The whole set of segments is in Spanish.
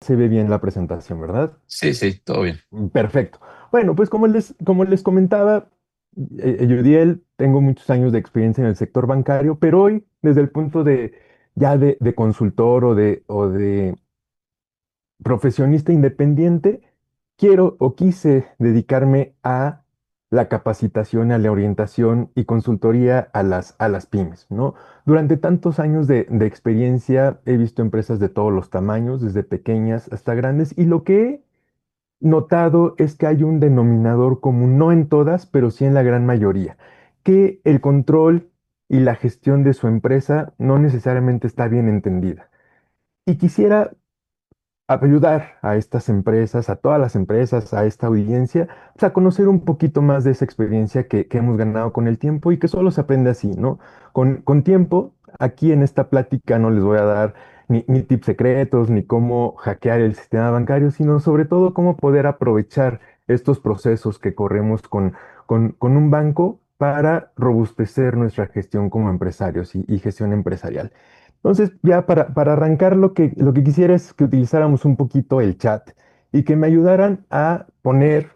se ve bien la presentación, ¿verdad? Sí, sí, todo bien. Perfecto. Bueno, pues como les comentaba, Yudiel, tengo muchos años de experiencia en el sector bancario, pero hoy, desde el punto de ya de consultor o de profesionista independiente, quiero o quise dedicarme a la capacitación, a la orientación y consultoría a las pymes, ¿no? Durante tantos años de experiencia he visto empresas de todos los tamaños, desde pequeñas hasta grandes, y lo que he notado es que hay un denominador común, no en todas, pero sí en la gran mayoría, que el control y la gestión de su empresa no necesariamente está bien entendida. Y quisiera ayudar a estas empresas, a todas las empresas, a esta audiencia, pues, a conocer un poquito más de esa experiencia que hemos ganado con el tiempo y que solo se aprende así, ¿no? Con tiempo, aquí en esta plática no les voy a dar ni tips secretos, ni cómo hackear el sistema bancario, sino sobre todo cómo poder aprovechar estos procesos que corremos con un banco para robustecer nuestra gestión como empresarios y gestión empresarial. Entonces, ya para arrancar, lo que quisiera es que utilizáramos un poquito el chat y que me ayudaran a poner,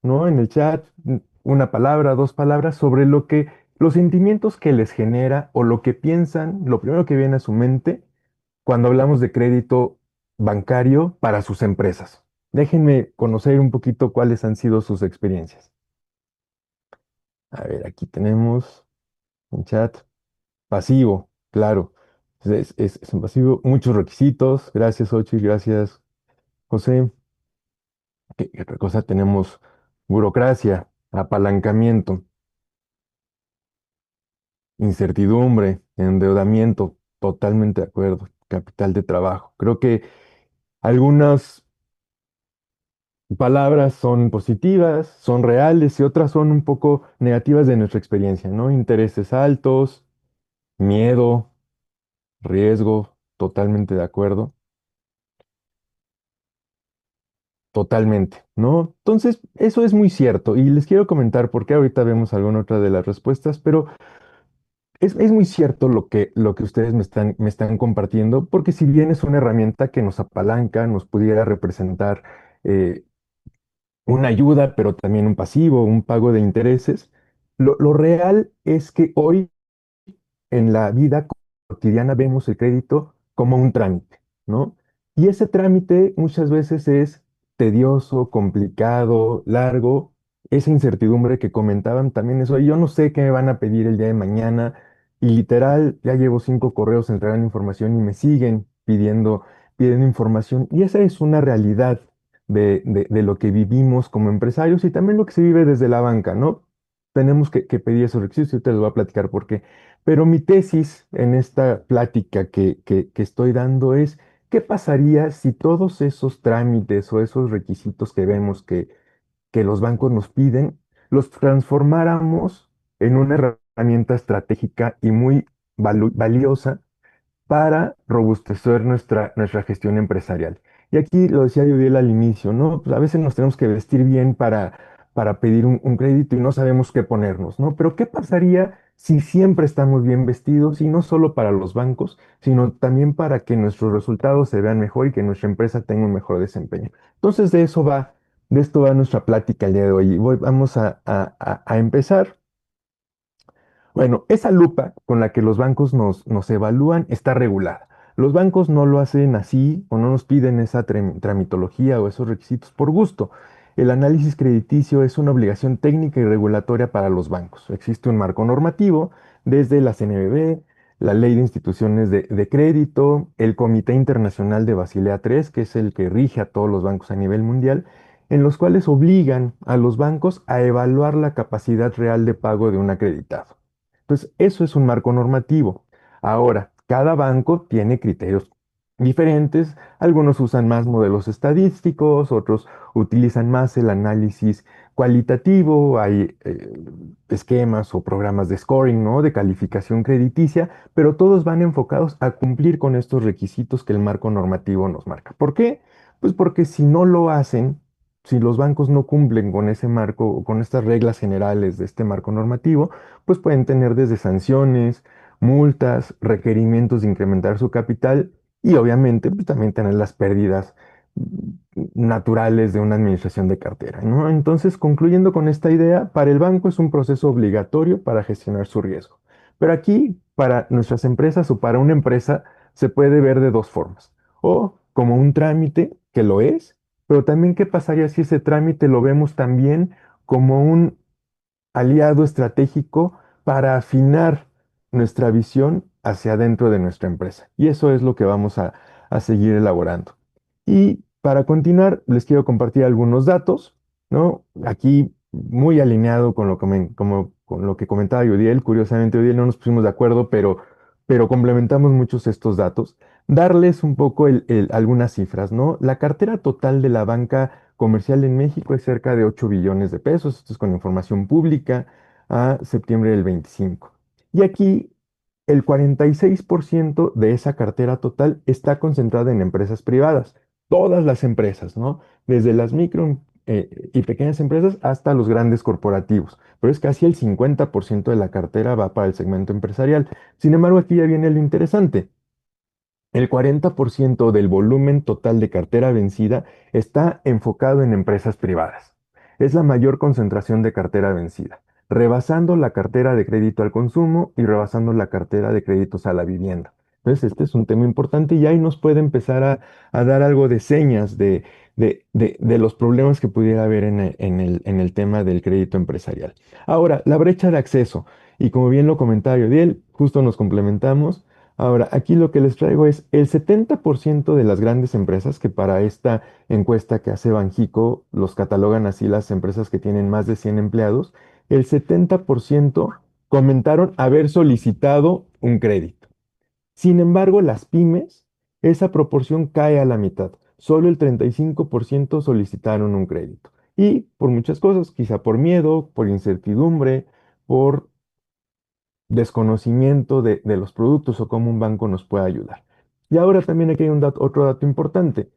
¿no? En el chat una palabra, dos palabras sobre los sentimientos que les genera o lo que piensan, lo primero que viene a su mente cuando hablamos de crédito bancario para sus empresas. Déjenme conocer un poquito cuáles han sido sus experiencias. A ver, aquí tenemos un chat. Pasivo, claro. Es un pasivo, muchos requisitos. Gracias, Ochi, gracias, José. ¿Qué otra cosa tenemos? Burocracia, apalancamiento, incertidumbre, endeudamiento, totalmente de acuerdo. Capital de trabajo. Creo que algunas palabras son positivas, son reales y otras son un poco negativas de nuestra experiencia, ¿no? Intereses altos, miedo, riesgo, totalmente de acuerdo. Totalmente, ¿no? Entonces, eso es muy cierto y les quiero comentar porque ahorita vemos alguna otra de las respuestas, pero es muy cierto lo que ustedes me están compartiendo, porque si bien es una herramienta que nos apalanca, nos pudiera representar eh, una ayuda, pero también un pasivo, un pago de intereses, lo real es que hoy en la vida cotidiana vemos el crédito como un trámite, ¿no? Y ese trámite muchas veces es tedioso, complicado, largo. Esa incertidumbre que comentaban también es, oye, yo no sé qué me van a pedir el día de mañana y literal ya llevo 5 correos entregando información y me siguen pidiendo información. Y esa es una realidad de lo que vivimos como empresarios y también lo que se vive desde la banca, ¿no? Tenemos que pedir esos requisitos y te les voy a platicar por qué. Pero mi tesis en esta plática que estoy dando es, ¿qué pasaría si todos esos trámites o esos requisitos que vemos que los bancos nos piden, los transformáramos en una herramienta estratégica y muy valiosa para robustecer nuestra gestión empresarial? Y aquí lo decía Yudiel al inicio, ¿no? Pues a veces nos tenemos que vestir bien para pedir un crédito y no sabemos qué ponernos, ¿no? Pero ¿qué pasaría si siempre estamos bien vestidos y no solo para los bancos, sino también para que nuestros resultados se vean mejor y que nuestra empresa tenga un mejor desempeño? Entonces de esto va nuestra plática el día de hoy. Vamos a empezar. Bueno, esa lupa con la que los bancos nos evalúan está regulada. Los bancos no lo hacen así o no nos piden esa tramitología o esos requisitos por gusto. El análisis crediticio es una obligación técnica y regulatoria para los bancos. Existe un marco normativo desde la CNBV, la Ley de Instituciones de Crédito, el Comité Internacional de Basilea III, que es el que rige a todos los bancos a nivel mundial, en los cuales obligan a los bancos a evaluar la capacidad real de pago de un acreditado. Entonces, eso es un marco normativo. Ahora, cada banco tiene criterios diferentes. Algunos usan más modelos estadísticos, otros utilizan más el análisis cualitativo. Hay esquemas o programas de scoring, ¿no? De calificación crediticia, pero todos van enfocados a cumplir con estos requisitos que el marco normativo nos marca. ¿Por qué? Pues porque si no lo hacen, si los bancos no cumplen con ese marco o con estas reglas generales de este marco normativo, pues pueden tener desde sanciones, multas, requerimientos de incrementar su capital y obviamente pues, también tener las pérdidas naturales de una administración de cartera, ¿no? Entonces, concluyendo con esta idea, para el banco es un proceso obligatorio para gestionar su riesgo. Pero aquí, para nuestras empresas o para una empresa, se puede ver de dos formas. O como un trámite, que lo es, pero también qué pasaría si ese trámite lo vemos también como un aliado estratégico para afinar nuestra visión hacia adentro de nuestra empresa. Y eso es lo que vamos a seguir elaborando. Y para continuar, les quiero compartir algunos datos, ¿no? Aquí muy alineado con lo que, con lo que comentaba Yudiel. Curiosamente, Yudiel no nos pusimos de acuerdo, pero complementamos muchos estos datos. Darles un poco algunas cifras, ¿no? La cartera total de la banca comercial en México es cerca de 8 billones de pesos. Esto es con información pública a septiembre del 25. Y aquí el 46% de esa cartera total está concentrada en empresas privadas. Todas las empresas, ¿no? Desde las micro y pequeñas empresas hasta los grandes corporativos. Pero es casi el 50% de la cartera va para el segmento empresarial. Sin embargo, aquí ya viene lo interesante. El 40% del volumen total de cartera vencida está enfocado en empresas privadas. Es la mayor concentración de cartera vencida, rebasando la cartera de crédito al consumo y rebasando la cartera de créditos a la vivienda. Entonces, este es un tema importante y ahí nos puede empezar a dar algo de señas de los problemas que pudiera haber en el tema del crédito empresarial. Ahora, la brecha de acceso. Y como bien lo comentaba Yodiel, justo nos complementamos. Ahora, aquí lo que les traigo es el 70% de las grandes empresas, que para esta encuesta que hace Banjico los catalogan así las empresas que tienen más de 100 empleados, el 70% comentaron haber solicitado un crédito. Sin embargo, las pymes, esa proporción cae a la mitad. Solo el 35% solicitaron un crédito. Y por muchas cosas, quizá por miedo, por incertidumbre, por desconocimiento de los productos o cómo un banco nos puede ayudar. Y ahora también aquí hay otro dato importante.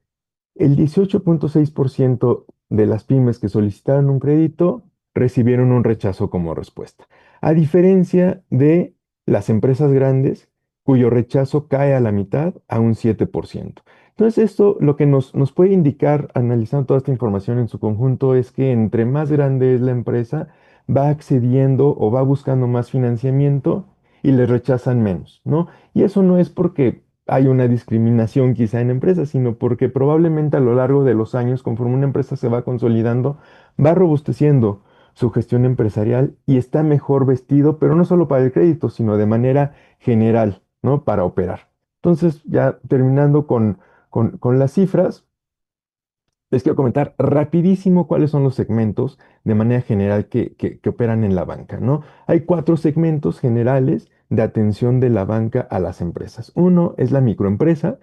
El 18.6% de las pymes que solicitaron un crédito recibieron un rechazo como respuesta, a diferencia de las empresas grandes cuyo rechazo cae a la mitad, a un 7%. Entonces, esto lo que nos puede indicar, analizando toda esta información en su conjunto, es que entre más grande es la empresa, va accediendo o va buscando más financiamiento y le rechazan menos, ¿no? Y eso no es porque hay una discriminación quizá en empresas, sino porque probablemente a lo largo de los años, conforme una empresa se va consolidando, va robusteciendo su gestión empresarial y está mejor vestido, pero no solo para el crédito, sino de manera general, ¿no? Para operar. Entonces, ya terminando con las cifras, les quiero comentar rapidísimo cuáles son los segmentos de manera general que operan en la banca, ¿no? Hay cuatro segmentos generales de atención de la banca a las empresas. Uno es la microempresa,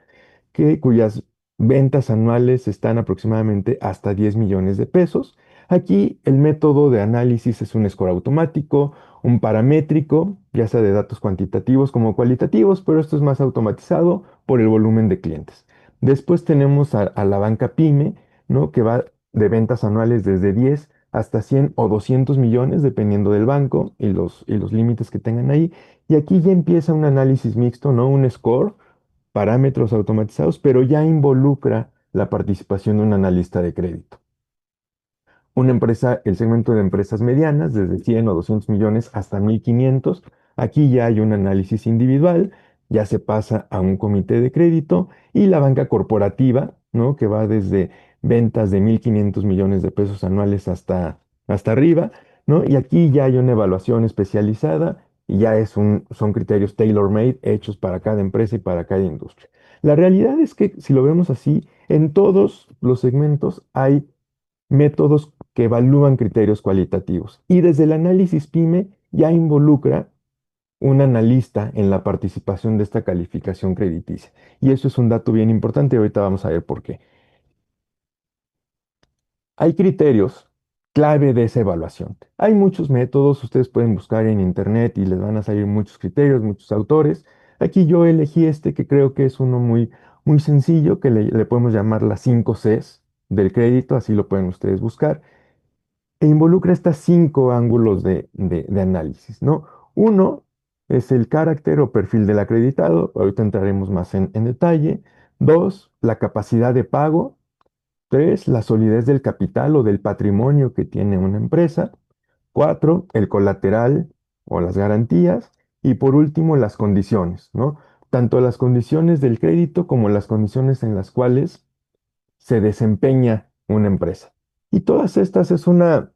cuyas ventas anuales están aproximadamente hasta 10 millones de pesos. Aquí el método de análisis es un score automático, un paramétrico, ya sea de datos cuantitativos como cualitativos, pero esto es más automatizado por el volumen de clientes. Después tenemos a la banca PYME, ¿no? Que va de ventas anuales desde 10 hasta 100 o 200 millones, dependiendo del banco y los límites que tengan ahí. Y aquí ya empieza un análisis mixto, ¿no? Un score, parámetros automatizados, pero ya involucra la participación de un analista de crédito. Una empresa, el segmento de empresas medianas, desde 100 o 200 millones hasta 1.500. Aquí ya hay un análisis individual, ya se pasa a un comité de crédito y la banca corporativa, ¿no? Que va desde ventas de 1.500 millones de pesos anuales hasta arriba, ¿no? Y aquí ya hay una evaluación especializada y ya son criterios tailor-made hechos para cada empresa y para cada industria. La realidad es que si lo vemos así, en todos los segmentos hay métodos que evalúan criterios cualitativos. Y desde el análisis PYME ya involucra un analista en la participación de esta calificación crediticia. Y eso es un dato bien importante y ahorita vamos a ver por qué. Hay criterios clave de esa evaluación. Hay muchos métodos, ustedes pueden buscar en internet y les van a salir muchos criterios, muchos autores. Aquí yo elegí este que creo que es uno muy sencillo, que le podemos llamar las 5 Cs del crédito, así lo pueden ustedes buscar. E involucra estos 5 ángulos de análisis, ¿no? Uno es el carácter o perfil del acreditado, ahorita entraremos más en detalle. Dos, la capacidad de pago. Tres, la solidez del capital o del patrimonio que tiene una empresa. Cuatro, el colateral o las garantías. Y por último, las condiciones, ¿no? Tanto las condiciones del crédito como las condiciones en las cuales se desempeña una empresa. Y todas estas es una,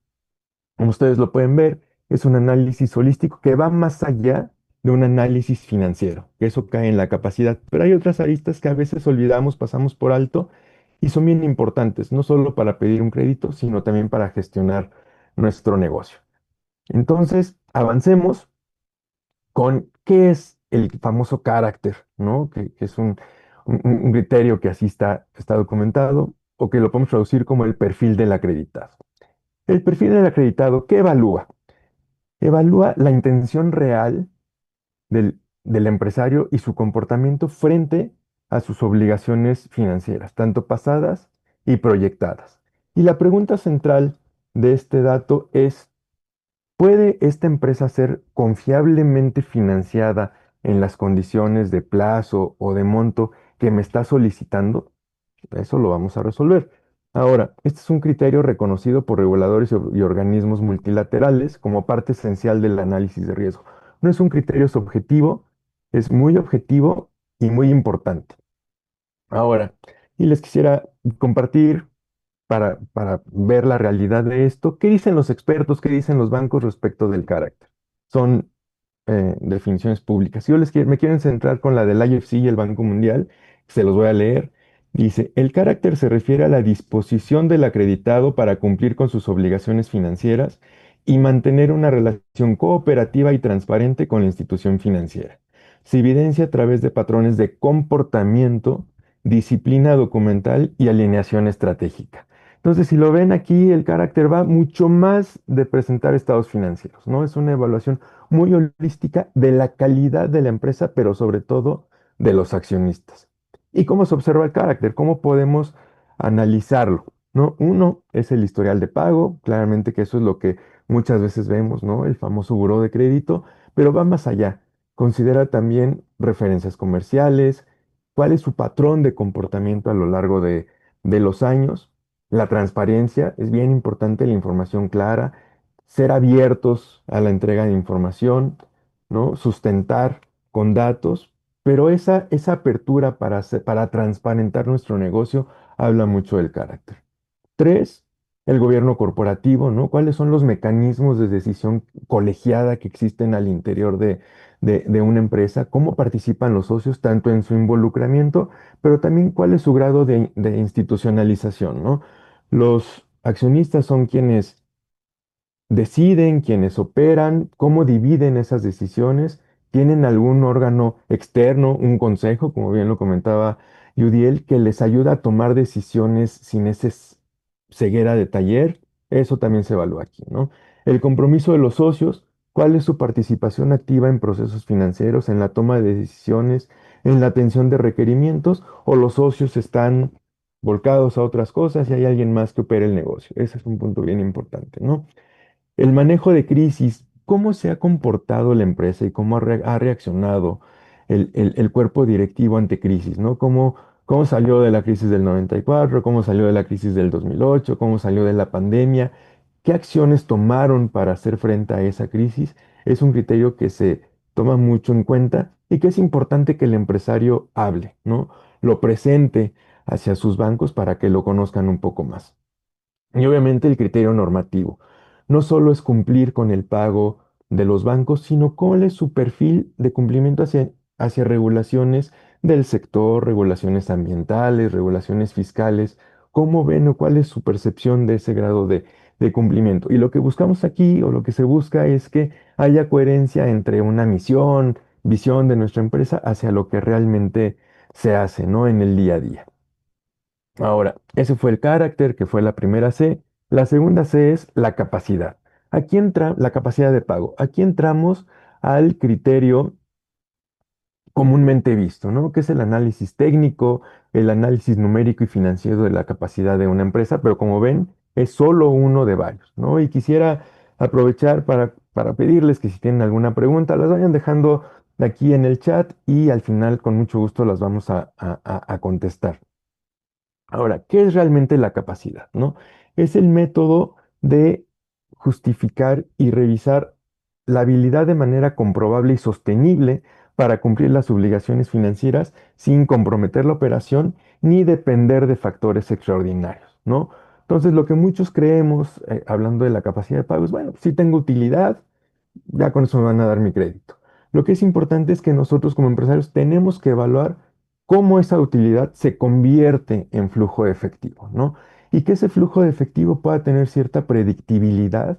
como ustedes lo pueden ver, es un análisis holístico que va más allá de un análisis financiero, que eso cae en la capacidad. Pero hay otras aristas que a veces olvidamos, pasamos por alto y son bien importantes, no solo para pedir un crédito, sino también para gestionar nuestro negocio. Entonces, avancemos con qué es el famoso carácter, ¿no? Que es un criterio que así está documentado o que lo podemos traducir como el perfil del acreditado. El perfil del acreditado, ¿qué evalúa? Evalúa la intención real del empresario y su comportamiento frente a sus obligaciones financieras, tanto pasadas y proyectadas. Y la pregunta central de este dato es, ¿puede esta empresa ser confiablemente financiada en las condiciones de plazo o de monto que me está solicitando? Eso lo vamos a resolver. Ahora, este es un criterio reconocido por reguladores y organismos multilaterales como parte esencial del análisis de riesgo. No es un criterio subjetivo, es muy objetivo y muy importante. Ahora, y les quisiera compartir para ver la realidad de esto, ¿qué dicen los expertos, qué dicen los bancos respecto del carácter? Son definiciones públicas. Si yo me quieren centrar con la del IFC y el Banco Mundial, se los voy a leer. Dice, el carácter se refiere a la disposición del acreditado para cumplir con sus obligaciones financieras y mantener una relación cooperativa y transparente con la institución financiera. Se evidencia a través de patrones de comportamiento, disciplina documental y alineación estratégica. Entonces, si lo ven aquí, el carácter va mucho más de presentar estados financieros, ¿no? Es una evaluación muy holística de la calidad de la empresa, pero sobre todo de los accionistas. ¿Y cómo se observa el carácter? ¿Cómo podemos analizarlo? ¿No? Uno es el historial de pago, claramente que eso es lo que muchas veces vemos, ¿no? El famoso buró de crédito, pero va más allá. Considera también referencias comerciales, cuál es su patrón de comportamiento a lo largo de los años. La transparencia, es bien importante la información clara, ser abiertos a la entrega de información, ¿no? Sustentar con datos, pero esa apertura para transparentar nuestro negocio habla mucho del carácter. Tres, el gobierno corporativo, ¿no? ¿Cuáles son los mecanismos de decisión colegiada que existen al interior de una empresa? ¿Cómo participan los socios tanto en su involucramiento, pero también cuál es su grado de institucionalización, ¿no? Los accionistas son quienes deciden, quienes operan, cómo dividen esas decisiones, tienen algún órgano externo, un consejo, como bien lo comentaba Yudiel, que les ayuda a tomar decisiones sin ese ceguera de taller, eso también se evalúa aquí, ¿no? El compromiso de los socios, cuál es su participación activa en procesos financieros, en la toma de decisiones, en la atención de requerimientos, o los socios están volcados a otras cosas y hay alguien más que opera el negocio. Ese es un punto bien importante, ¿no? El manejo de crisis, ¿cómo se ha comportado la empresa y cómo ha reaccionado el cuerpo directivo ante crisis, ¿no? ¿Cómo salió de la crisis del 94? ¿Cómo salió de la crisis del 2008? ¿Cómo salió de la pandemia? ¿Qué acciones tomaron para hacer frente a esa crisis? Es un criterio que se toma mucho en cuenta y que es importante que el empresario hable, ¿no? Lo presente hacia sus bancos para que lo conozcan un poco más. Y obviamente el criterio normativo. No solo es cumplir con el pago de los bancos, sino cuál es su perfil de cumplimiento hacia regulaciones del sector, regulaciones ambientales, regulaciones fiscales, cómo ven o cuál es su percepción de ese grado de cumplimiento. Y lo que buscamos aquí o lo que se busca es que haya coherencia entre una misión, visión de nuestra empresa hacia lo que realmente se hace, ¿no? En el día a día. Ahora, ese fue el carácter, que fue la primera C. La segunda C es la capacidad. Aquí entra la capacidad de pago. Aquí entramos al criterio comúnmente visto, ¿no? Que es el análisis técnico, el análisis numérico y financiero de la capacidad de una empresa, pero como ven, es solo uno de varios, ¿no? Y quisiera aprovechar para pedirles que si tienen alguna pregunta, las vayan dejando aquí en el chat y al final con mucho gusto las vamos a contestar. Ahora, ¿qué es realmente la capacidad, no? Es el método de justificar y revisar la habilidad de manera comprobable y sostenible para cumplir las obligaciones financieras sin comprometer la operación ni depender de factores extraordinarios, ¿no? Entonces, lo que muchos creemos, hablando de la capacidad de pago, es, bueno, si tengo utilidad, ya con eso me van a dar mi crédito. Lo que es importante es que nosotros como empresarios tenemos que evaluar cómo esa utilidad se convierte en flujo de efectivo, ¿no? Y que ese flujo de efectivo pueda tener cierta predictibilidad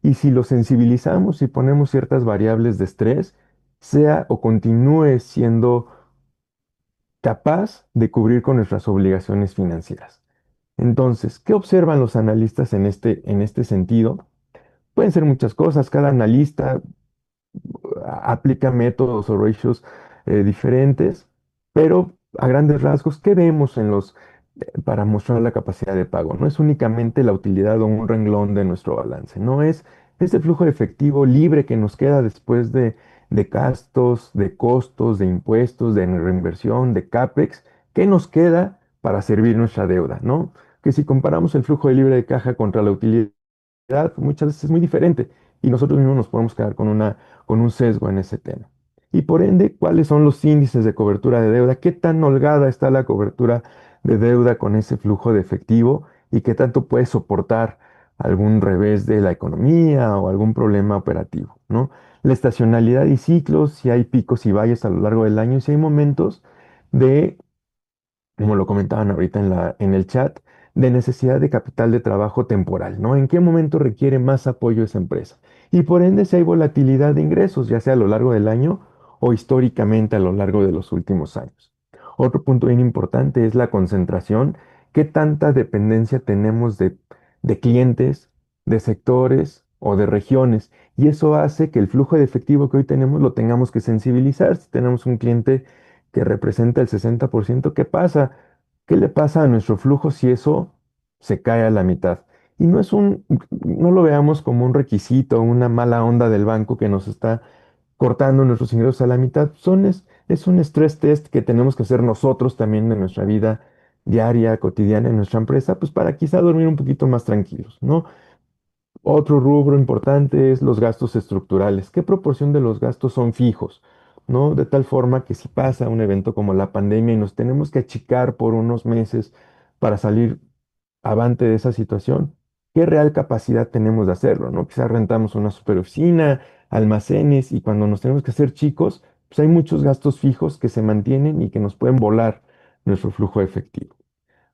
y si lo sensibilizamos y ponemos ciertas variables de estrés, sea o continúe siendo capaz de cubrir con nuestras obligaciones financieras. Entonces, ¿qué observan los analistas en este sentido? Pueden ser muchas cosas. Cada analista aplica métodos o ratios diferentes, pero a grandes rasgos, ¿qué vemos para mostrar la capacidad de pago? No es únicamente la utilidad o un renglón de nuestro balance, no es ese flujo de efectivo libre que nos queda después de gastos, de costos, de impuestos, de reinversión, de CAPEX, ¿qué nos queda para servir nuestra deuda, ¿no? Que si comparamos el flujo de libre de caja contra la utilidad, muchas veces es muy diferente y nosotros mismos nos podemos quedar con un sesgo en ese tema. Y por ende, ¿cuáles son los índices de cobertura de deuda? ¿Qué tan holgada está la cobertura de deuda con ese flujo de efectivo y qué tanto puede soportar algún revés de la economía o algún problema operativo, ¿no? La estacionalidad y ciclos, si hay picos y valles a lo largo del año, si hay momentos de como lo comentaban ahorita en el chat, de necesidad de capital de trabajo temporal, ¿no? ¿En qué momento requiere más apoyo esa empresa? Y por ende, si hay volatilidad de ingresos, ya sea a lo largo del año o históricamente a lo largo de los últimos años. Otro punto bien importante es la concentración. ¿Qué tanta dependencia tenemos de clientes, de sectores o de regiones? Y eso hace que el flujo de efectivo que hoy tenemos lo tengamos que sensibilizar. Si tenemos un cliente que representa el 60%, ¿qué pasa? ¿Qué le pasa a nuestro flujo si eso se cae a la mitad? Y no lo veamos como un requisito, una mala onda del banco que nos está cortando nuestros ingresos a la mitad. Es un stress test que tenemos que hacer nosotros también en nuestra vida diaria, cotidiana, en nuestra empresa, pues para quizá dormir un poquito más tranquilos, ¿no? Otro rubro importante es los gastos estructurales. ¿Qué proporción de los gastos son fijos? ¿No? De tal forma que si pasa un evento como la pandemia y nos tenemos que achicar por unos meses para salir avante de esa situación, ¿qué real capacidad tenemos de hacerlo? ¿No? Quizás rentamos una super oficina, almacenes y cuando nos tenemos que hacer chicos, pues hay muchos gastos fijos que se mantienen y que nos pueden volar nuestro flujo efectivo.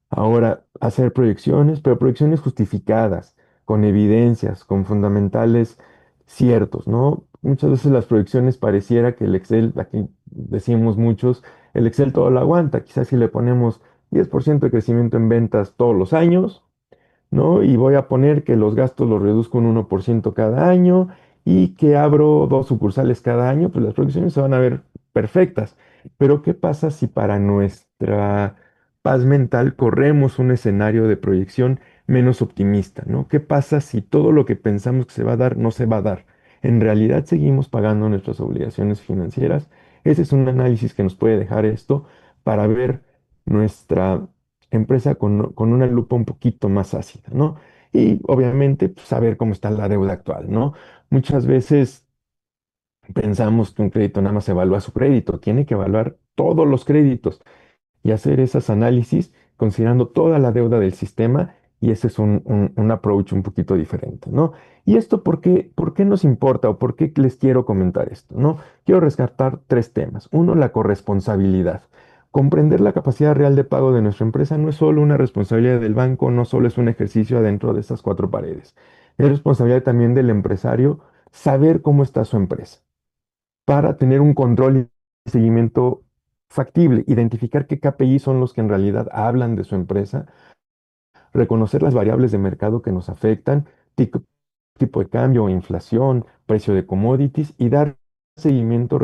Ahora, hacer proyecciones, pero proyecciones justificadas, con evidencias, con fundamentales ciertos, ¿no? Muchas veces las proyecciones pareciera que el Excel, aquí decimos muchos, el Excel todo lo aguanta. Quizás si le ponemos 10% de crecimiento en ventas todos los años, ¿no? Y voy a poner que los gastos los reduzco un 1% cada año y que abro dos sucursales cada año, pues las proyecciones se van a ver perfectas. Pero ¿qué pasa si para nuestra paz mental corremos un escenario de proyección menos optimista, ¿no? ¿Qué pasa si todo lo que pensamos que se va a dar no se va a dar? En realidad seguimos pagando nuestras obligaciones financieras. Ese es un análisis que nos puede dejar esto para ver nuestra empresa con una lupa un poquito más ácida, ¿no? Y obviamente pues, saber cómo está la deuda actual, ¿no? Muchas veces pensamos que un crédito nada más evalúa su crédito, tiene que evaluar todos los créditos y hacer esos análisis considerando toda la deuda del sistema y ese es un approach un poquito diferente, ¿no? ¿Y esto por qué nos importa o por qué les quiero comentar esto, ¿no? Quiero rescatar tres temas. Uno, la corresponsabilidad. Comprender la capacidad real de pago de nuestra empresa no es solo una responsabilidad del banco, no solo es un ejercicio adentro de esas cuatro paredes. Es responsabilidad también del empresario saber cómo está su empresa para tener un control y seguimiento factible, identificar qué KPI son los que en realidad hablan de su empresa, reconocer las variables de mercado que nos afectan, tipo de cambio, inflación, precio de commodities y dar seguimiento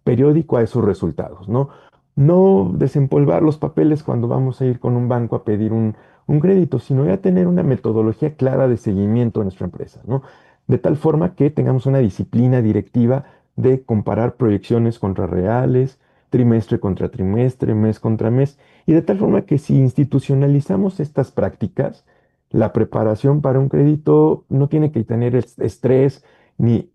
periódico a esos resultados, ¿no? No desempolvar los papeles cuando vamos a ir con un banco a pedir un crédito, sino ya tener una metodología clara de seguimiento de nuestra empresa, ¿no? De tal forma que tengamos una disciplina directiva de comparar proyecciones contra reales, trimestre contra trimestre, mes contra mes, y de tal forma que si institucionalizamos estas prácticas, la preparación para un crédito no tiene que tener estrés ni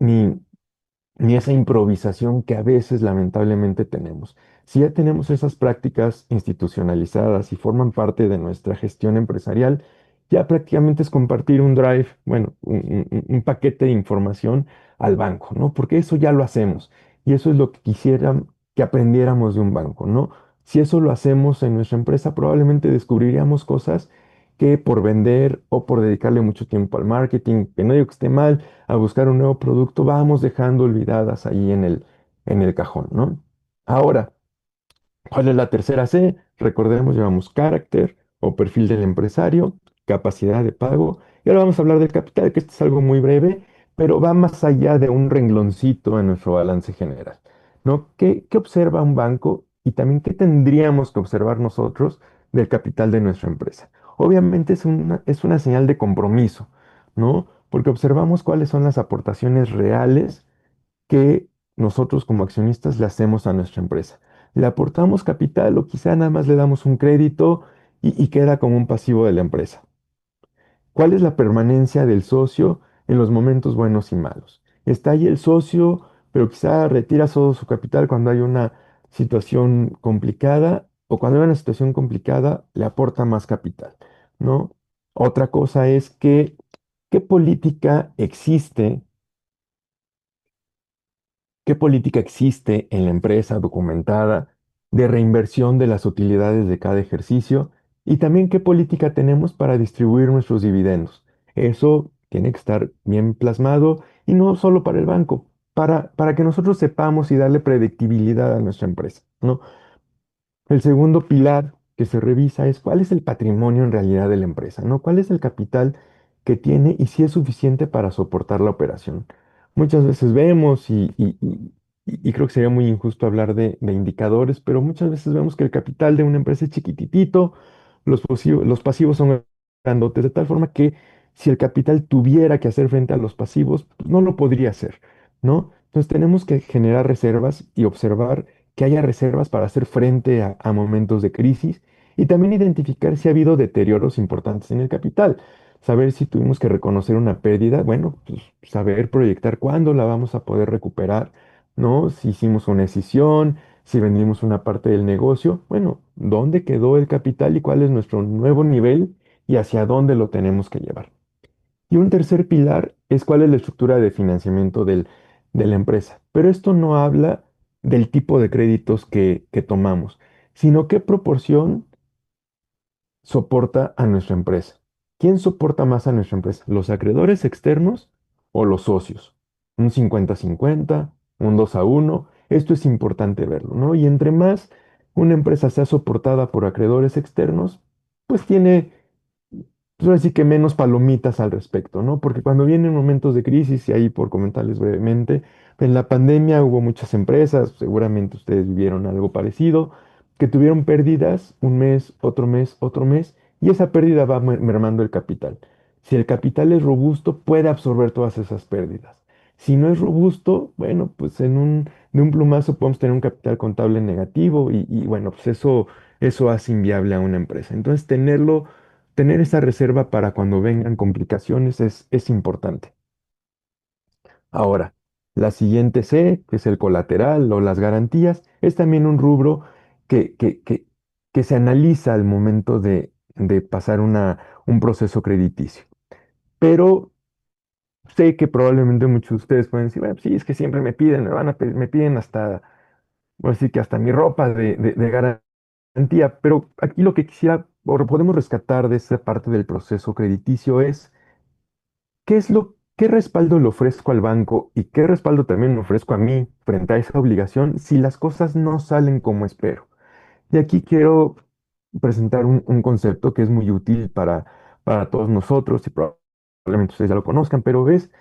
esa improvisación que a veces lamentablemente tenemos. Si ya tenemos esas prácticas institucionalizadas y forman parte de nuestra gestión empresarial, ya prácticamente es compartir un drive, bueno, un paquete de información al banco, ¿no? Porque eso ya lo hacemos y eso es lo que quisiera que aprendiéramos de un banco, ¿no? Si eso lo hacemos en nuestra empresa, probablemente descubriríamos cosas que por vender o por dedicarle mucho tiempo al marketing, que no digo que esté mal, a buscar un nuevo producto, vamos dejando olvidadas ahí en el cajón, ¿no? Ahora, ¿cuál es la tercera C? Recordemos, llevamos carácter o perfil del empresario, capacidad de pago. Y ahora vamos a hablar del capital, que esto es algo muy breve, pero va más allá de un rengloncito en nuestro balance general, ¿no? ¿Qué observa un banco y también qué tendríamos que observar nosotros del capital de nuestra empresa? Obviamente es una señal de compromiso, ¿no? Porque observamos cuáles son las aportaciones reales que nosotros como accionistas le hacemos a nuestra empresa. Le aportamos capital o quizá nada más le damos un crédito y queda como un pasivo de la empresa. ¿Cuál es la permanencia del socio en los momentos buenos y malos? Está ahí el socio, pero quizá retira todo su capital cuando hay una situación complicada o cuando hay una situación complicada le aporta más capital, ¿no? Otra cosa es que, ¿qué política existe ¿Qué política existe en la empresa documentada de reinversión de las utilidades de cada ejercicio? Y también qué política tenemos para distribuir nuestros dividendos. Eso tiene que estar bien plasmado y no solo para el banco, para que nosotros sepamos y darle predictibilidad a nuestra empresa, ¿no? El segundo pilar que se revisa es cuál es el patrimonio en realidad de la empresa, ¿no? ¿Cuál es el capital que tiene y si es suficiente para soportar la operación? Muchas veces vemos, y creo que sería muy injusto hablar de indicadores, pero muchas veces vemos que el capital de una empresa es chiquititito, los pasivos son grandotes, de tal forma que si el capital tuviera que hacer frente a los pasivos, pues no lo podría hacer, ¿no? Entonces tenemos que generar reservas y observar que haya reservas para hacer frente a momentos de crisis y también identificar si ha habido deterioros importantes en el capital. Saber si tuvimos que reconocer una pérdida, bueno, pues saber proyectar cuándo la vamos a poder recuperar, ¿no? Si hicimos una escisión, si vendimos una parte del negocio, bueno, ¿dónde quedó el capital y cuál es nuestro nuevo nivel y hacia dónde lo tenemos que llevar? Y un tercer pilar es cuál es la estructura de financiamiento de la empresa. Pero esto no habla del tipo de créditos que tomamos, sino qué proporción soporta a nuestra empresa. ¿Quién soporta más a nuestra empresa? ¿Los acreedores externos o los socios? Un 50-50, un 2-1. Esto es importante verlo, ¿no? Y entre más una empresa sea soportada por acreedores externos, pues tiene pues ahora sí que menos palomitas al respecto, ¿no? Porque cuando vienen momentos de crisis, y ahí por comentarles brevemente, en la pandemia hubo muchas empresas, seguramente ustedes vivieron algo parecido, que tuvieron pérdidas un mes, otro mes, y esa pérdida va mermando el capital. Si el capital es robusto, puede absorber todas esas pérdidas. Si no es robusto, bueno, pues de un plumazo podemos tener un capital contable negativo y bueno, pues eso hace inviable a una empresa. Entonces, tener esa reserva para cuando vengan complicaciones es importante. Ahora, la siguiente C, que es el colateral o las garantías, es también un rubro que, que, que, que se analiza al momento de pasar un proceso crediticio. Pero sé que probablemente muchos de ustedes pueden decir, bueno, sí, es que siempre me piden, me piden hasta, bueno, sí que hasta mi ropa de garantía, pero aquí lo que quisiera, o podemos rescatar de esa parte del proceso crediticio es qué respaldo le ofrezco al banco y qué respaldo también me ofrezco a mí frente a esa obligación si las cosas no salen como espero? Y aquí quiero presentar un concepto que es muy útil para todos nosotros y probablemente ustedes ya lo conozcan, pero es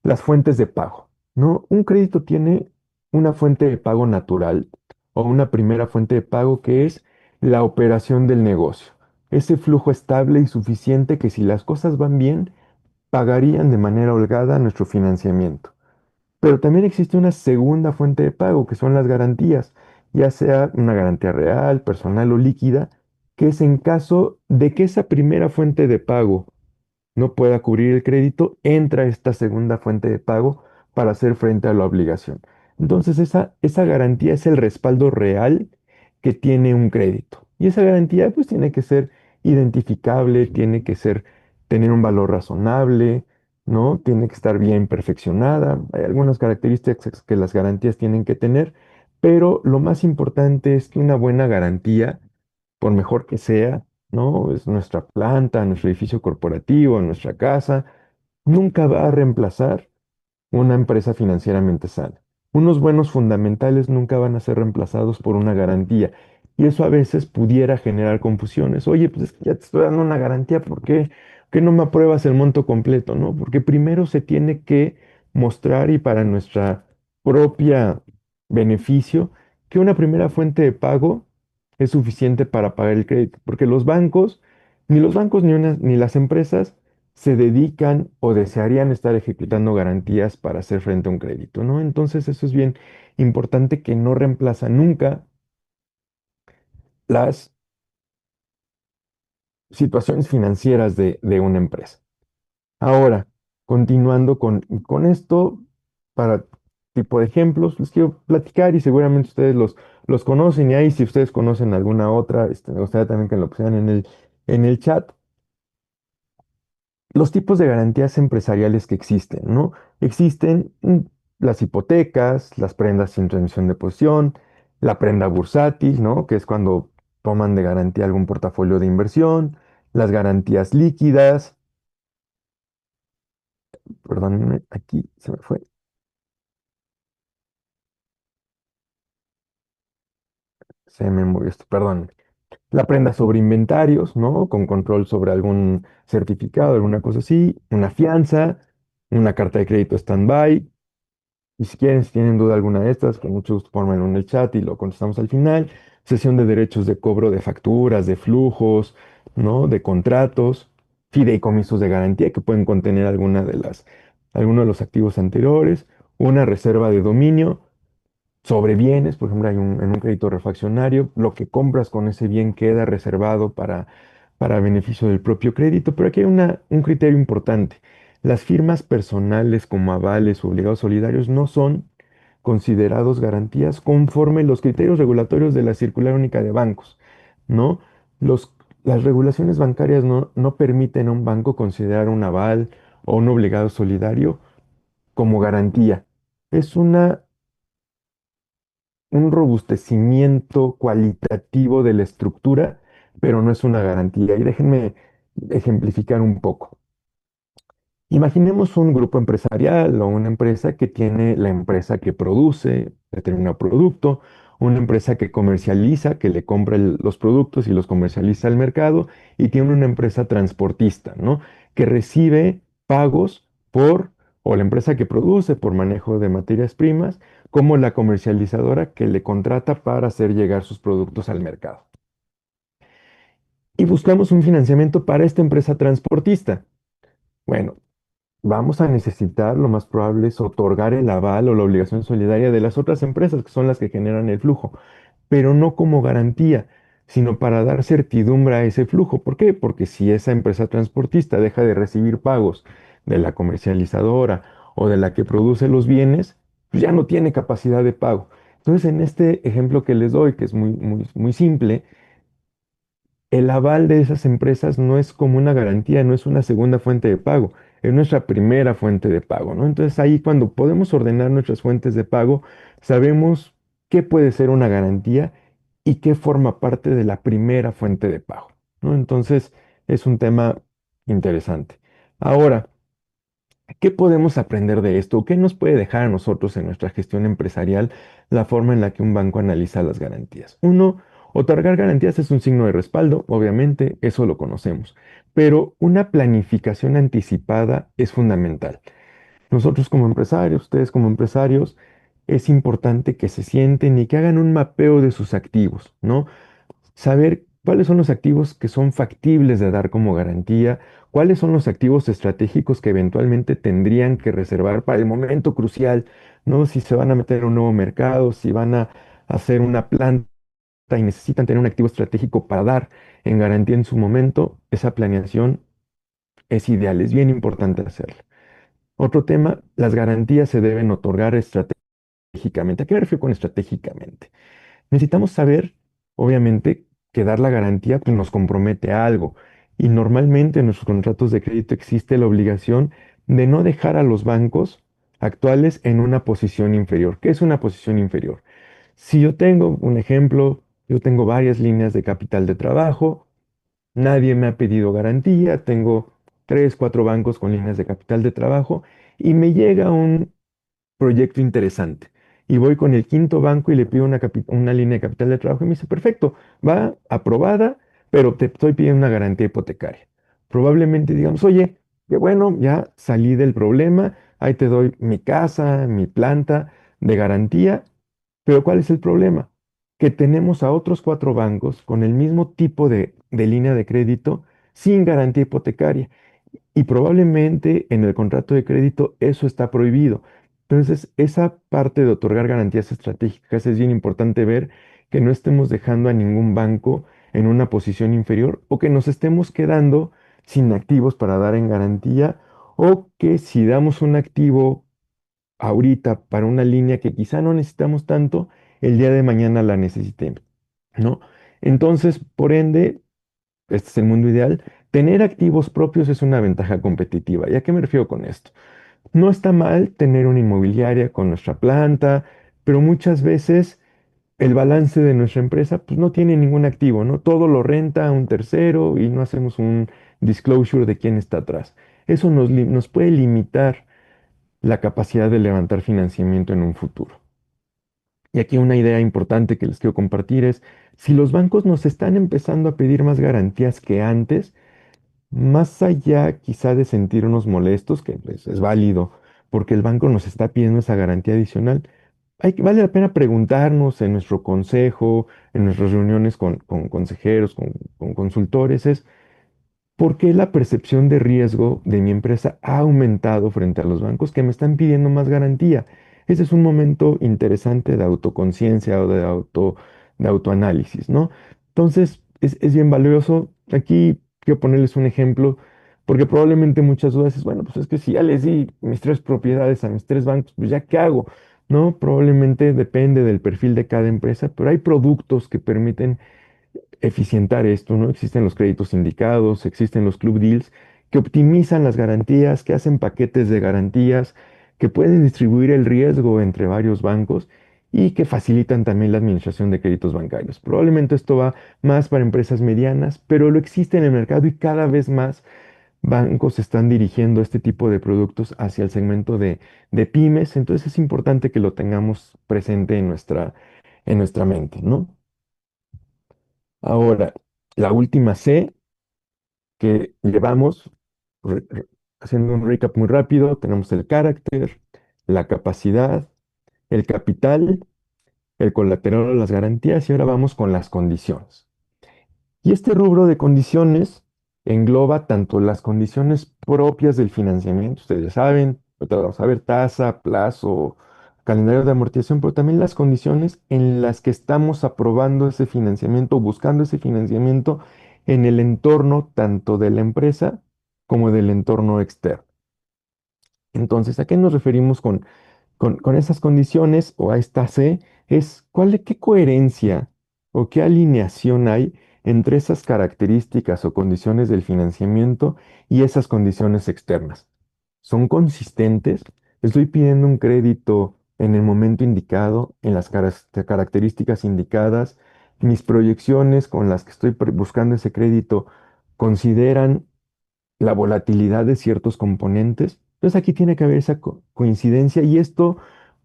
las fuentes de pago, ¿no? Un crédito tiene una fuente de pago natural o una primera fuente de pago que es la operación del negocio. Ese flujo estable y suficiente que si las cosas van bien, pagarían de manera holgada nuestro financiamiento. Pero también existe una segunda fuente de pago, que son las garantías, ya sea una garantía real, personal o líquida, que es en caso de que esa primera fuente de pago no pueda cubrir el crédito, entra esta segunda fuente de pago para hacer frente a la obligación. Entonces, esa garantía es el respaldo real que tiene un crédito. Y esa garantía, pues, tiene que ser identificable, tiene que ser, tener un valor razonable, ¿no? Tiene que estar bien perfeccionada. Hay algunas características que las garantías tienen que tener, pero lo más importante es que una buena garantía, por mejor que sea, ¿no? Es nuestra planta, nuestro edificio corporativo, nuestra casa, nunca va a reemplazar una empresa financieramente sana. Unos buenos fundamentales nunca van a ser reemplazados por una garantía. Y eso a veces pudiera generar confusiones. Oye, pues es que ya te estoy dando una garantía, ¿por qué no me apruebas el monto completo? ¿No? Porque primero se tiene que mostrar y para nuestra propia beneficio que una primera fuente de pago es suficiente para pagar el crédito. Porque los bancos ni las empresas se dedican o desearían estar ejecutando garantías para hacer frente a un crédito, ¿no? Entonces eso es bien importante que no reemplaza nunca las situaciones financieras de una empresa. Ahora, continuando con esto, para tipo de ejemplos, les quiero platicar y seguramente ustedes los conocen y ahí si ustedes conocen alguna otra, me gustaría también que lo pusieran en el chat. Los tipos de garantías empresariales que existen, ¿no? Existen las hipotecas, las prendas sin remisión de posición, la prenda bursátil, ¿no? Que es cuando toman de garantía algún portafolio de inversión, las garantías líquidas, perdónenme, aquí se me fue, se me movió esto, perdón. La prenda sobre inventarios, ¿no? Con control sobre algún certificado, alguna cosa así, una fianza, una carta de crédito stand-by. Y si quieren, si tienen duda alguna de estas, con mucho gusto pónganmelo en el chat y lo contestamos al final. Sesión de derechos de cobro de facturas, de flujos, ¿no? De contratos, fideicomisos de garantía que pueden contener alguno de los activos anteriores, una reserva de dominio sobre bienes, por ejemplo, en un crédito refaccionario, lo que compras con ese bien queda reservado para beneficio del propio crédito, pero aquí hay un criterio importante. Las firmas personales como avales o obligados solidarios no son considerados garantías conforme los criterios regulatorios de la Circular Única de Bancos, ¿no? Las regulaciones bancarias no permiten a un banco considerar un aval o un obligado solidario como garantía. Es un robustecimiento cualitativo de la estructura, pero no es una garantía. Y déjenme ejemplificar un poco. Imaginemos un grupo empresarial o una empresa que tiene la empresa que produce determinado producto, una empresa que comercializa, que le compra los productos y los comercializa al mercado, y tiene una empresa transportista, ¿no? Que recibe pagos o la empresa que produce por manejo de materias primas, como la comercializadora que le contrata para hacer llegar sus productos al mercado. Y buscamos un financiamiento para esta empresa transportista. Bueno, vamos a necesitar, lo más probable es otorgar el aval o la obligación solidaria de las otras empresas, que son las que generan el flujo, pero no como garantía, sino para dar certidumbre a ese flujo. ¿Por qué? Porque si esa empresa transportista deja de recibir pagos de la comercializadora o de la que produce los bienes, pues ya no tiene capacidad de pago. Entonces, en este ejemplo que les doy, que es muy, muy, muy simple, el aval de esas empresas no es como una garantía, no es una segunda fuente de pago, es nuestra primera fuente de pago, ¿no? Entonces ahí cuando podemos ordenar nuestras fuentes de pago, sabemos qué puede ser una garantía y qué forma parte de la primera fuente de pago, ¿no? Entonces es un tema interesante. Ahora, ¿qué podemos aprender de esto? ¿Qué nos puede dejar a nosotros en nuestra gestión empresarial la forma en la que un banco analiza las garantías? Uno, otorgar garantías es un signo de respaldo, obviamente, eso lo conocemos, pero una planificación anticipada es fundamental. Nosotros como empresarios, ustedes como empresarios, es importante que se sienten y que hagan un mapeo de sus activos, ¿no? Saber cuáles son los activos que son factibles de dar como garantía, cuáles son los activos estratégicos que eventualmente tendrían que reservar para el momento crucial, ¿no? Si se van a meter a un nuevo mercado, si van a hacer una planta y necesitan tener un activo estratégico para dar en garantía en su momento, esa planeación es ideal, es bien importante hacerla. Otro tema, las garantías se deben otorgar estratégicamente. ¿A qué me refiero con estratégicamente? Necesitamos saber, obviamente, que dar la garantía pues, nos compromete a algo. Y normalmente en nuestros contratos de crédito existe la obligación de no dejar a los bancos actuales en una posición inferior. ¿Qué es una posición inferior? Si yo tengo un ejemplo, yo tengo varias líneas de capital de trabajo, nadie me ha pedido garantía, tengo tres, cuatro bancos con líneas de capital de trabajo y me llega un proyecto interesante. Y voy con el quinto banco y le pido una línea de capital de trabajo y me dice, perfecto, va aprobada, pero te estoy pidiendo una garantía hipotecaria. Probablemente digamos, oye, qué bueno, ya salí del problema, ahí te doy mi casa, mi planta de garantía, pero ¿cuál es el problema? Que tenemos a otros cuatro bancos con el mismo tipo de línea de crédito sin garantía hipotecaria. Y probablemente en el contrato de crédito eso está prohibido. Entonces, esa parte de otorgar garantías estratégicas es bien importante ver que no estemos dejando a ningún banco en una posición inferior o que nos estemos quedando sin activos para dar en garantía o que si damos un activo ahorita para una línea que quizá no necesitamos tanto, el día de mañana la necesitemos, ¿no? Entonces, por ende, este es el mundo ideal. Tener activos propios es una ventaja competitiva. ¿Y a qué me refiero con esto? No está mal tener una inmobiliaria con nuestra planta, pero muchas veces el balance de nuestra empresa pues, no tiene ningún activo, ¿no? Todo lo renta a un tercero y no hacemos un disclosure de quién está atrás. Eso nos puede limitar la capacidad de levantar financiamiento en un futuro. Y aquí una idea importante que les quiero compartir es, si los bancos nos están empezando a pedir más garantías que antes, más allá quizá de sentirnos molestos, que pues, es válido, porque el banco nos está pidiendo esa garantía adicional, vale la pena preguntarnos en nuestro consejo, en nuestras reuniones con consejeros, con consultores, es ¿por qué la percepción de riesgo de mi empresa ha aumentado frente a los bancos que me están pidiendo más garantía? Ese es un momento interesante de autoconciencia o de autoanálisis, ¿no? Entonces, es bien valioso. Aquí quiero ponerles un ejemplo, porque probablemente muchas dudas es, bueno, pues es que si ya les di mis tres propiedades a mis tres bancos, pues ya qué hago, ¿no? Probablemente depende del perfil de cada empresa, pero hay productos que permiten eficientar esto, ¿no? Existen los créditos sindicados, existen los club deals que optimizan las garantías, que hacen paquetes de garantías, que pueden distribuir el riesgo entre varios bancos y que facilitan también la administración de créditos bancarios. Probablemente esto va más para empresas medianas, pero lo existe en el mercado y cada vez más bancos están dirigiendo este tipo de productos hacia el segmento de pymes, entonces es importante que lo tengamos presente en nuestra mente, ¿no? Ahora, la última C que llevamos, haciendo un recap muy rápido, tenemos el carácter, la capacidad, el capital, el colateral o las garantías y ahora vamos con las condiciones. Y este rubro de condiciones engloba tanto las condiciones propias del financiamiento, ustedes ya saben, ahorita vamos a ver tasa, plazo, calendario de amortización, pero también las condiciones en las que estamos aprobando ese financiamiento, buscando ese financiamiento en el entorno tanto de la empresa como del entorno externo. Entonces, ¿a qué nos referimos con esas condiciones o a esta C? Es qué coherencia o qué alineación hay entre esas características o condiciones del financiamiento y esas condiciones externas. ¿Son consistentes? ¿Estoy pidiendo un crédito en el momento indicado, en las características indicadas? ¿Mis proyecciones con las que estoy buscando ese crédito consideran la volatilidad de ciertos componentes? Entonces aquí tiene que haber esa coincidencia y esto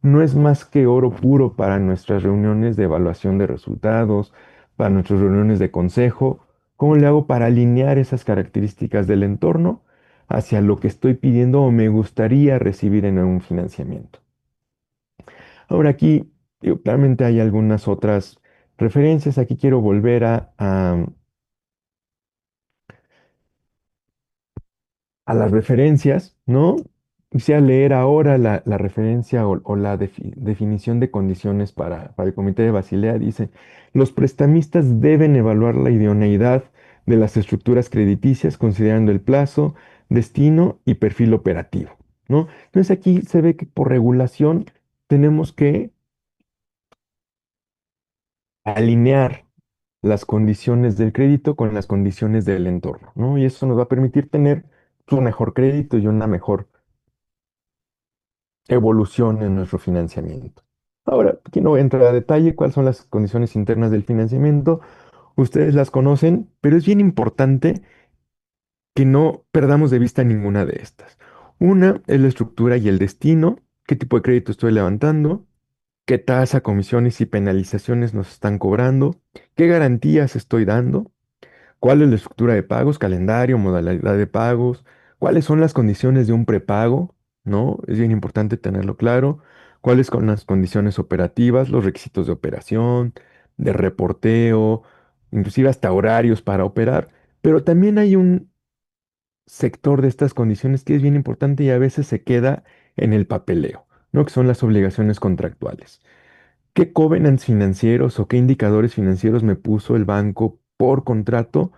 no es más que oro puro para nuestras reuniones de evaluación de resultados, para nuestras reuniones de consejo. ¿Cómo le hago para alinear esas características del entorno hacia lo que estoy pidiendo o me gustaría recibir en un financiamiento? Ahora aquí, digo, claramente hay algunas otras referencias. Aquí quiero volver a las referencias, ¿no? quisiera leer ahora la referencia o la definición de condiciones para el Comité de Basilea. Dice, los prestamistas deben evaluar la idoneidad de las estructuras crediticias considerando el plazo, destino y perfil operativo, ¿no? Entonces aquí se ve que por regulación tenemos que alinear las condiciones del crédito con las condiciones del entorno, ¿no? Y eso nos va a permitir tener un mejor crédito y una mejor evolución en nuestro financiamiento. Ahora, aquí no voy a entrar a detalle cuáles son las condiciones internas del financiamiento, ustedes las conocen, pero es bien importante que no perdamos de vista ninguna de estas. Una es la estructura y el destino, qué tipo de crédito estoy levantando, qué tasa, comisiones y penalizaciones nos están cobrando, qué garantías estoy dando, cuál es la estructura de pagos, calendario, modalidad de pagos, cuáles son las condiciones de un prepago, ¿no? Es bien importante tenerlo claro, cuáles son las condiciones operativas, los requisitos de operación, de reporteo, inclusive hasta horarios para operar, pero también hay un sector de estas condiciones que es bien importante y a veces se queda en el papeleo, ¿no? Que son las obligaciones contractuales. ¿Qué covenants financieros o qué indicadores financieros me puso el banco por contrato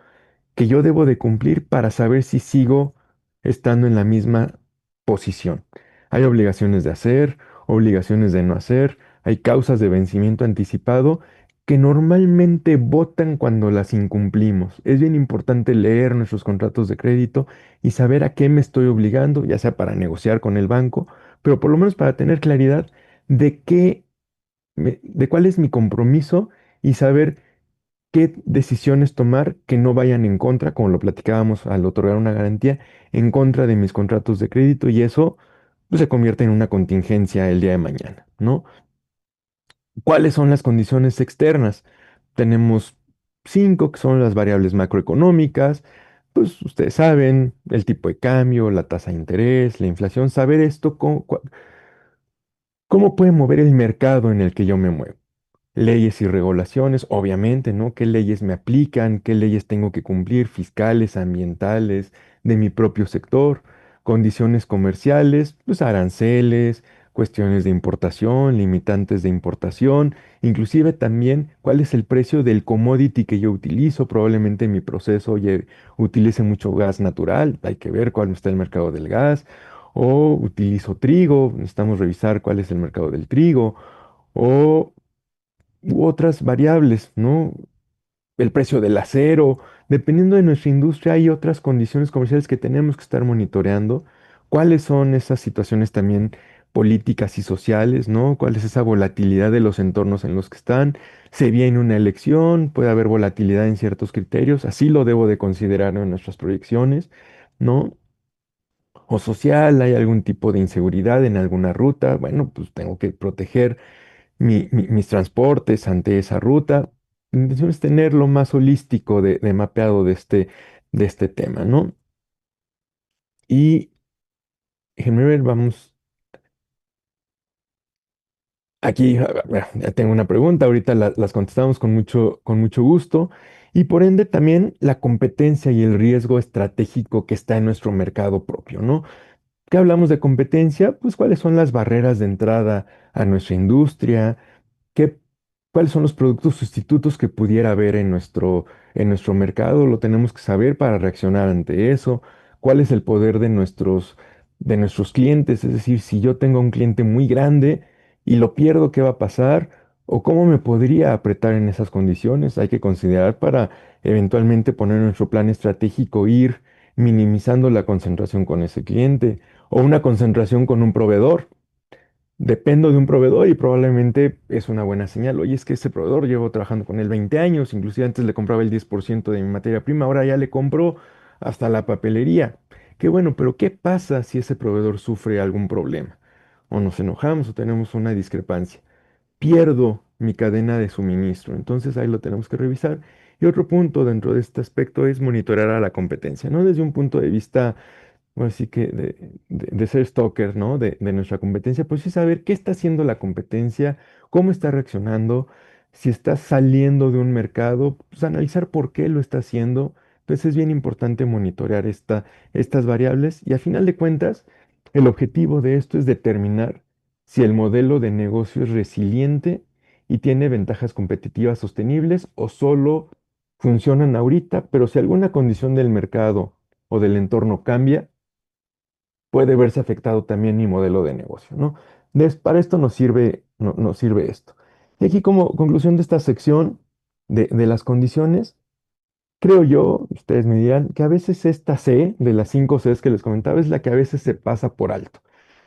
que yo debo de cumplir para saber si sigo estando en la misma posición? Hay obligaciones de hacer, obligaciones de no hacer, hay causas de vencimiento anticipado que normalmente votan cuando las incumplimos. Es bien importante leer nuestros contratos de crédito y saber a qué me estoy obligando, ya sea para negociar con el banco, pero por lo menos para tener claridad de de cuál es mi compromiso y saber qué decisiones tomar que no vayan en contra, como lo platicábamos al otorgar una garantía, en contra de mis contratos de crédito y eso pues, se convierte en una contingencia el día de mañana, ¿no? ¿Cuáles son las condiciones externas? Tenemos cinco que son las variables macroeconómicas, pues ustedes saben, el tipo de cambio, la tasa de interés, la inflación, saber esto, cómo puede mover el mercado en el que yo me muevo. Leyes y regulaciones, obviamente, ¿no? ¿Qué leyes me aplican? ¿Qué leyes tengo que cumplir? Fiscales, ambientales, de mi propio sector, condiciones comerciales, pues aranceles, cuestiones de importación, limitantes de importación, inclusive también cuál es el precio del commodity que yo utilizo. Probablemente en mi proceso, oye, utilice mucho gas natural, hay que ver cuál está el mercado del gas, o utilizo trigo, necesitamos revisar cuál es el mercado del trigo. O u otras variables, ¿no? El precio del acero, dependiendo de nuestra industria, hay otras condiciones comerciales que tenemos que estar monitoreando. ¿Cuáles son esas situaciones también políticas y sociales, ¿no? ¿Cuál es esa volatilidad de los entornos en los que están? Se viene una elección, puede haber volatilidad en ciertos criterios, así lo debo de considerar en nuestras proyecciones, ¿no? O social, hay algún tipo de inseguridad en alguna ruta, bueno, pues tengo que proteger mis transportes ante esa ruta. Mi intención es tener lo más holístico de mapeado de este tema, ¿no? Y déjenme ver, vamos. Aquí ya tengo una pregunta, ahorita las contestamos con mucho gusto. Y por ende también la competencia y el riesgo estratégico que está en nuestro mercado propio, ¿no? ¿Qué hablamos de competencia? Pues cuáles son las barreras de entrada a nuestra industria. ¿Qué, cuáles son los productos sustitutos que pudiera haber en nuestro mercado? Lo tenemos que saber para reaccionar ante eso. ¿Cuál es el poder de nuestros clientes? Es decir, si yo tengo un cliente muy grande y lo pierdo, ¿qué va a pasar? ¿O cómo me podría apretar en esas condiciones? Hay que considerar para eventualmente poner en nuestro plan estratégico, ir minimizando la concentración con ese cliente o una concentración con un proveedor. Dependo de un proveedor y probablemente es una buena señal. Oye, es que ese proveedor llevo trabajando con él 20 años, inclusive antes le compraba el 10% de mi materia prima, ahora ya le compro hasta la papelería. Qué bueno, pero ¿qué pasa si ese proveedor sufre algún problema? O nos enojamos o tenemos una discrepancia. Pierdo mi cadena de suministro, entonces ahí lo tenemos que revisar. Y otro punto dentro de este aspecto es monitorear a la competencia, no desde un punto de vista bueno, sí que de ser stalker, ¿no? De nuestra competencia, pues sí saber qué está haciendo la competencia, cómo está reaccionando, si está saliendo de un mercado, pues analizar por qué lo está haciendo. Entonces es bien importante monitorear estas variables y a final de cuentas, El objetivo de esto es determinar si el modelo de negocio es resiliente y tiene ventajas competitivas sostenibles o solo funcionan ahorita, pero si alguna condición del mercado o del entorno cambia, puede verse afectado también mi modelo de negocio, ¿no? Para esto nos sirve, nos sirve esto. Y aquí como conclusión de esta sección de las condiciones, creo yo, ustedes me dirán, que a veces esta C de las 5 Cs que les comentaba es la que a veces se pasa por alto.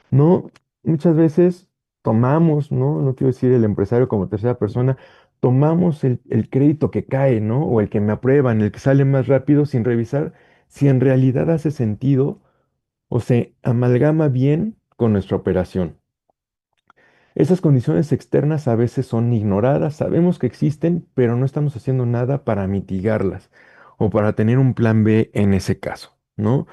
No, muchas veces tomamos, ¿no? No quiero decir el empresario como tercera persona, tomamos el crédito que cae, ¿no? O el que me aprueban, el que sale más rápido sin revisar si en realidad hace sentido o se amalgama bien con nuestra operación. Esas condiciones externas a veces son ignoradas, sabemos que existen, pero no estamos haciendo nada para mitigarlas o para tener un plan B en ese caso, ¿no?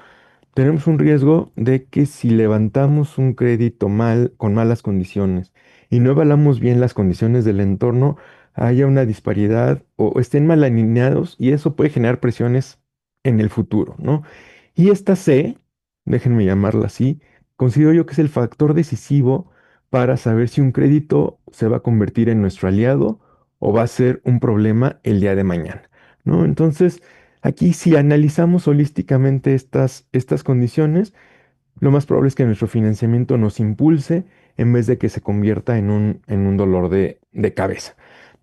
Tenemos un riesgo de que si levantamos un crédito mal, con malas condiciones y no evaluamos bien las condiciones del entorno, haya una disparidad o estén mal alineados y eso puede generar presiones en el futuro, ¿no? Y esta C, déjenme llamarla así, considero yo que es el factor decisivo para saber si un crédito se va a convertir en nuestro aliado o va a ser un problema el día de mañana, ¿no? Entonces, aquí, si analizamos holísticamente estas condiciones, lo más probable es que nuestro financiamiento nos impulse en vez de que se convierta en un dolor de cabeza,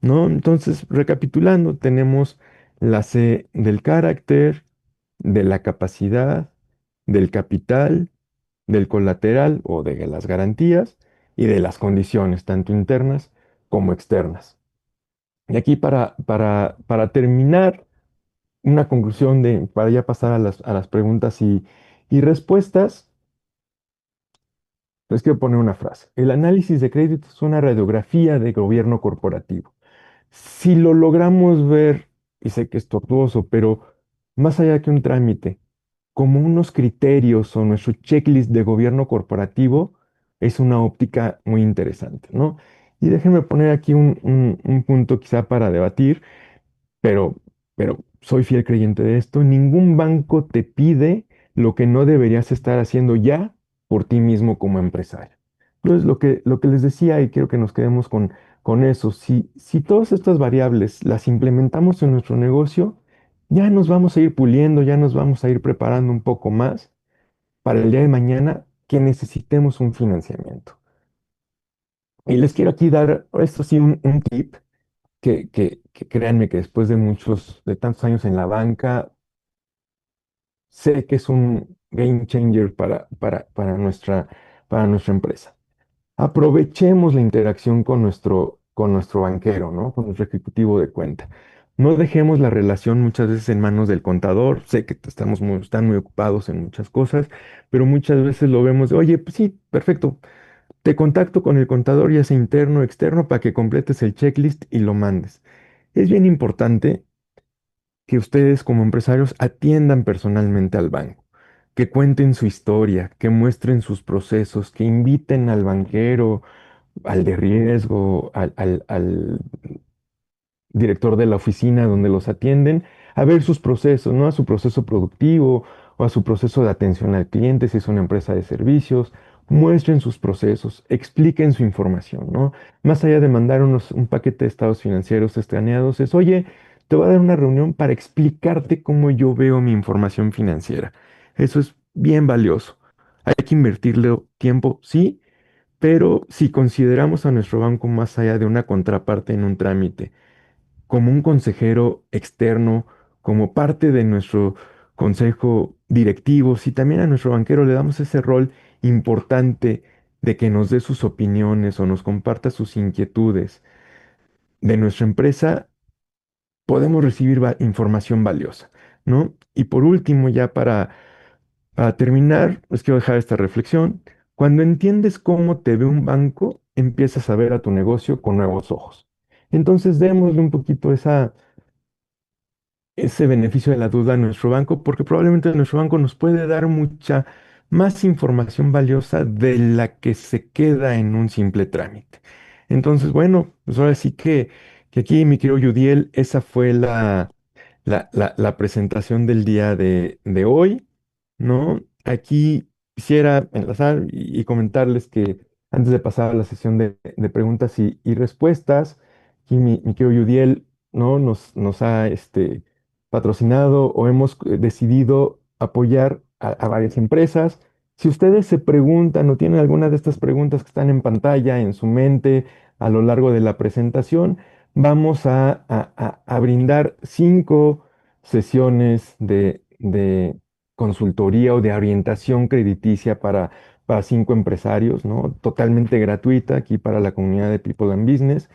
¿no? Entonces, recapitulando, tenemos la C del carácter, de la capacidad, del capital, del colateral o de las garantías y de las condiciones, tanto internas como externas. Y aquí para terminar, una conclusión para ya pasar a las preguntas y respuestas, les quiero poner una frase. El análisis de crédito es una radiografía de gobierno corporativo. Si lo logramos ver, y sé que es tortuoso, pero más allá que un trámite, como unos criterios o nuestro checklist de gobierno corporativo, es una óptica muy interesante, ¿no? Y déjenme poner aquí un punto quizá para debatir. Pero, pero soy fiel creyente de esto. Ningún banco te pide lo que no deberías estar haciendo ya por ti mismo como empresario. Entonces, lo que les decía, y quiero que nos quedemos con eso, si todas estas variables las implementamos en nuestro negocio, ya nos vamos a ir puliendo, ya nos vamos a ir preparando un poco más para el día de mañana que necesitemos un financiamiento. Y les quiero aquí dar, esto sí, un tip que créanme que después de tantos años en la banca, sé que es un game changer para nuestra empresa. Aprovechemos la interacción con nuestro banquero, ¿no? Con nuestro ejecutivo de cuenta. No dejemos la relación muchas veces en manos del contador. Sé que están muy ocupados en muchas cosas, pero muchas veces lo vemos de, oye, pues sí, perfecto. Te contacto con el contador, ya sea interno o externo, para que completes el checklist y lo mandes. Es bien importante que ustedes como empresarios atiendan personalmente al banco, que cuenten su historia, que muestren sus procesos, que inviten al banquero, al de riesgo, al director de la oficina donde los atienden, a ver sus procesos, ¿no? A su proceso productivo o a su proceso de atención al cliente, si es una empresa de servicios. Muestren sus procesos, expliquen su información, ¿no? Más allá de mandar un paquete de estados financieros escaneados, es, oye, te voy a dar una reunión para explicarte cómo yo veo mi información financiera. Eso es bien valioso. Hay que invertirle tiempo, sí, pero si consideramos a nuestro banco más allá de una contraparte en un trámite, como un consejero externo, como parte de nuestro consejo directivo, si también a nuestro banquero le damos ese rol importante de que nos dé sus opiniones o nos comparta sus inquietudes de nuestra empresa, podemos recibir información valiosa, ¿no? Y por último, ya para terminar, les quiero dejar esta reflexión. Cuando entiendes cómo te ve un banco, empiezas a ver a tu negocio con nuevos ojos. Entonces, démosle un poquito ese beneficio de la duda a nuestro banco, porque probablemente nuestro banco nos puede dar mucha más información valiosa de la que se queda en un simple trámite. Entonces, bueno, pues ahora sí que aquí, mi querido Yudiel, esa fue la presentación del día de hoy, ¿no? Aquí. quisiera enlazar y comentarles que antes de pasar a la sesión de preguntas y respuestas, aquí mi querido Yudiel, ¿no? Nos ha patrocinado o hemos decidido apoyar a varias empresas. Si ustedes se preguntan o tienen alguna de estas preguntas que están en pantalla, en su mente, a lo largo de la presentación, vamos a brindar 5 sesiones de consultoría o de orientación crediticia para 5 empresarios, ¿no? Totalmente gratuita aquí para la comunidad de People and Business.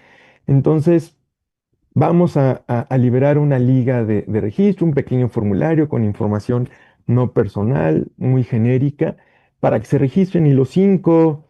Entonces, vamos a liberar una liga de registro, un pequeño formulario con información no personal, muy genérica, para que se registren y los 5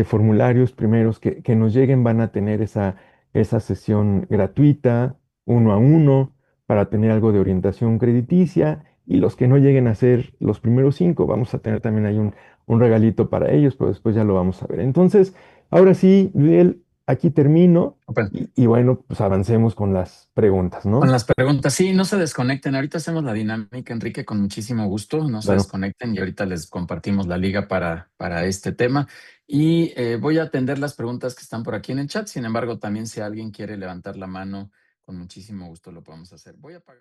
formularios primeros que nos lleguen van a tener esa sesión gratuita, uno a uno, para tener algo de orientación crediticia y los que no lleguen a ser los primeros 5, vamos a tener también ahí un regalito para ellos, pero después ya lo vamos a ver. Entonces, ahora sí, Luis, aquí termino. Súper. Y bueno, pues avancemos con las preguntas, Con ¿no? las preguntas, sí, no se desconecten. Ahorita hacemos la dinámica, Enrique, con muchísimo gusto. No se Claro. desconecten y ahorita les compartimos la liga para este tema. Y voy a atender las preguntas que están por aquí en el chat. Sin embargo, también si alguien quiere levantar la mano, con muchísimo gusto lo podemos hacer. Voy a apagar.